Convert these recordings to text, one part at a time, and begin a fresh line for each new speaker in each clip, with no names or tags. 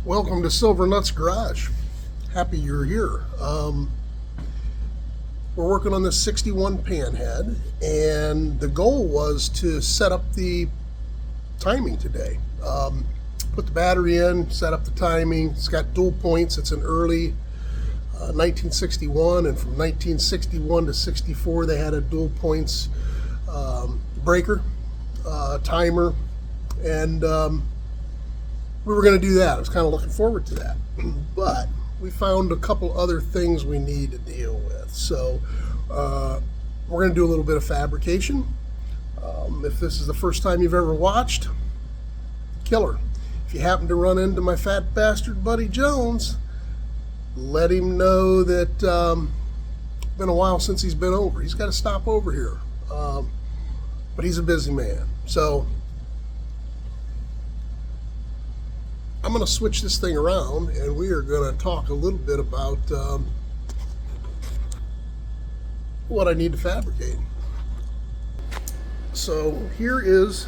Welcome to SilverNutsGarage. Happy you're here. We're working on this 61 Panhead, and the goal was to set up the timing today. Put the battery in, set up the timing. It's got dual points. It's an early 1961, and from 1961 to 64 they had a dual points breaker, timer, and we were going to do that. I was kind of looking forward to that, but we found a couple other things we need to deal with. So we're going to do a little bit of fabrication. If this is the first time you've ever watched, killer. If you happen to run into my fat bastard buddy Jones, let him know that been a while since he's been over. He's got to stop over here, but he's a busy man. So I'm going to switch this thing around, and we are going to talk a little bit about what I need to fabricate. So here is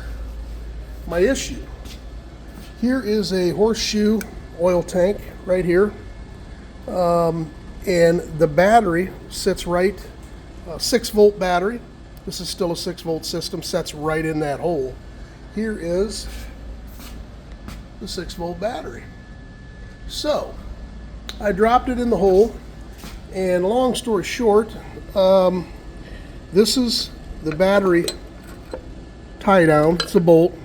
my issue. Here is a horseshoe oil tank right here, and the battery sits right, 6-volt battery. This is still a 6-volt system, sets right in that hole. Here is the 6-volt battery. So I dropped it in the hole, and long story short, this is the battery tie down. It's a bolt,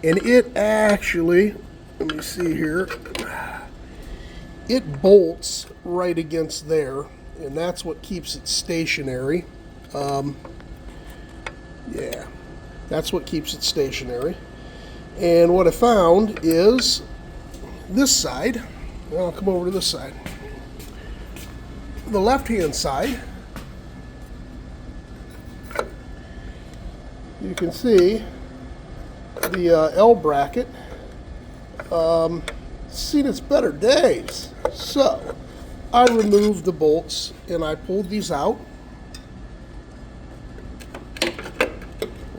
and it actually, let me see here, it bolts right against there, and that's what keeps it stationary. Yeah, that's what keeps it stationary. And what I found is this side, I'll come over to this side, the left-hand side, you can see the L bracket seen its better days. So I removed the bolts and I pulled these out.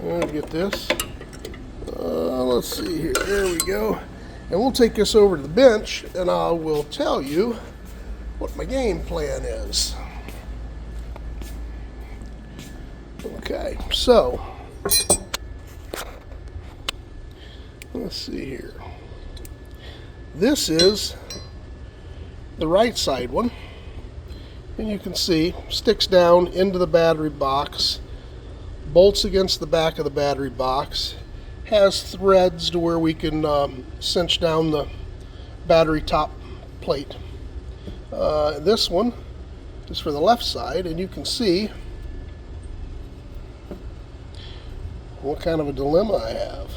I'll get this. Let's see here. There we go. And we'll take this over to the bench, and I will tell you what my game plan is. Okay, so let's see here. This is the right side one, and you can see sticks down into the battery box, bolts against the back of the battery box, has threads to where we can cinch down the battery top plate. This one is for the left side, and you can see what kind of a dilemma I have.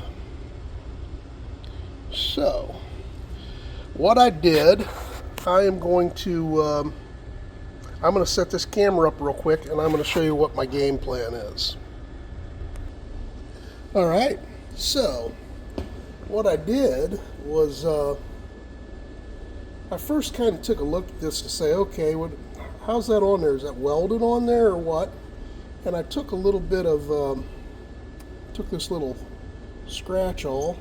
So what I did, I am going to I'm going to set this camera up real quick, and I'm going to show you what my game plan is. All right. So, what I did was, I first kind of took a look at this to say, okay, how's that on there? Is that welded on there or what? And I took a little bit of, took this little scratch awl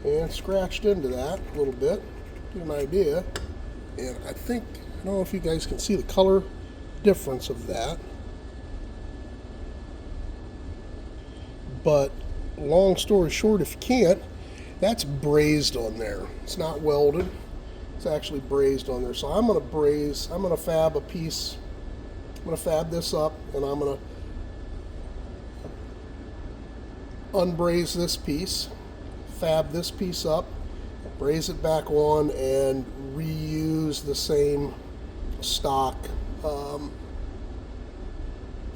and scratched into that a little bit, to get an idea. And I think, I don't know if you guys can see the color difference of that, but long story short, if you can't, that's brazed on there. It's not welded. It's actually brazed on there. So I'm going to braze, I'm going to fab a piece, I'm going to fab this up, and I'm going to unbraze this piece, fab this piece up, braze it back on, and reuse the same stock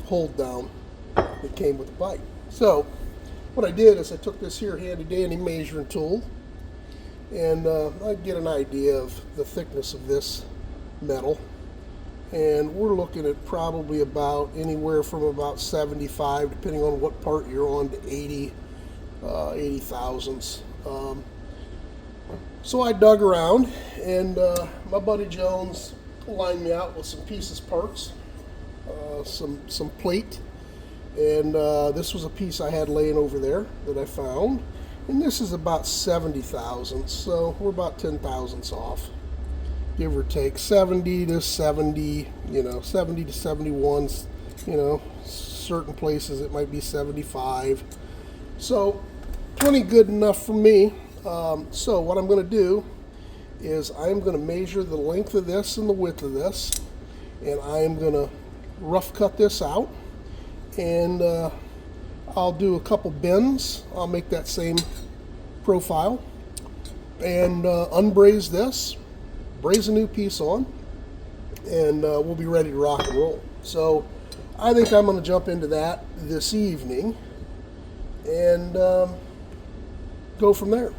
hold down that came with the bike. So what I did is I took this here handy dandy measuring tool, and I get an idea of the thickness of this metal, and we're looking at probably about anywhere from about 75, depending on what part you're on, to 80 thousandths. So I dug around, and my buddy Jones lined me out with some pieces parts, some plate. And this was a piece I had laying over there that I found, And this is about 70 thousandths, so we're about 10 thousandths off, give or take. 70 to 70, 70 to 71, certain places it might be 75. So plenty good enough for me. So what I'm going to do is I'm going to measure the length of this and the width of this, and I'm going to rough cut this out, and I'll do a couple bends. I'll make that same profile and unbraze this, braze a new piece on, and we'll be ready to rock and roll. So I think I'm going to jump into that this evening and go from there.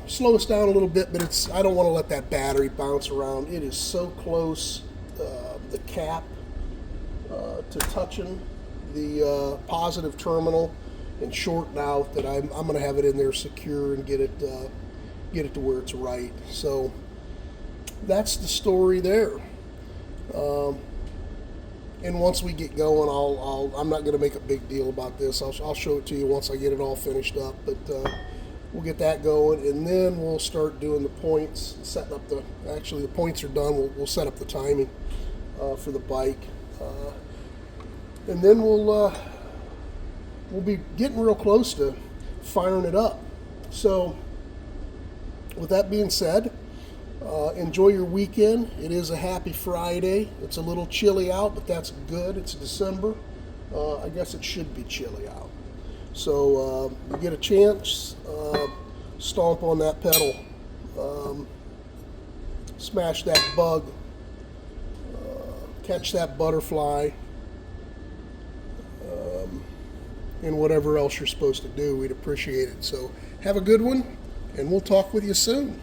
Slow us down a little bit, but I don't want to let that battery bounce around. It is so close, the cap to touching the positive terminal and shorting out, that I'm going to have it in there secure and get it to where it's right. So that's the story there. And once we get going, I'm not going to make a big deal about this. I'll show it to you once I get it all finished up. But we'll get that going, and then we'll start doing the points, setting up actually the points are done. We'll set up the timing for the bike, and then we'll be getting real close to firing it up. So with that being said, enjoy your weekend. It is a happy Friday. It's a little chilly out, but that's good. It's December. I guess it should be chilly out. So you get a chance, stomp on that pedal, smash that bug, catch that butterfly, and whatever else you're supposed to do. We'd appreciate it. So have a good one, and we'll talk with you soon.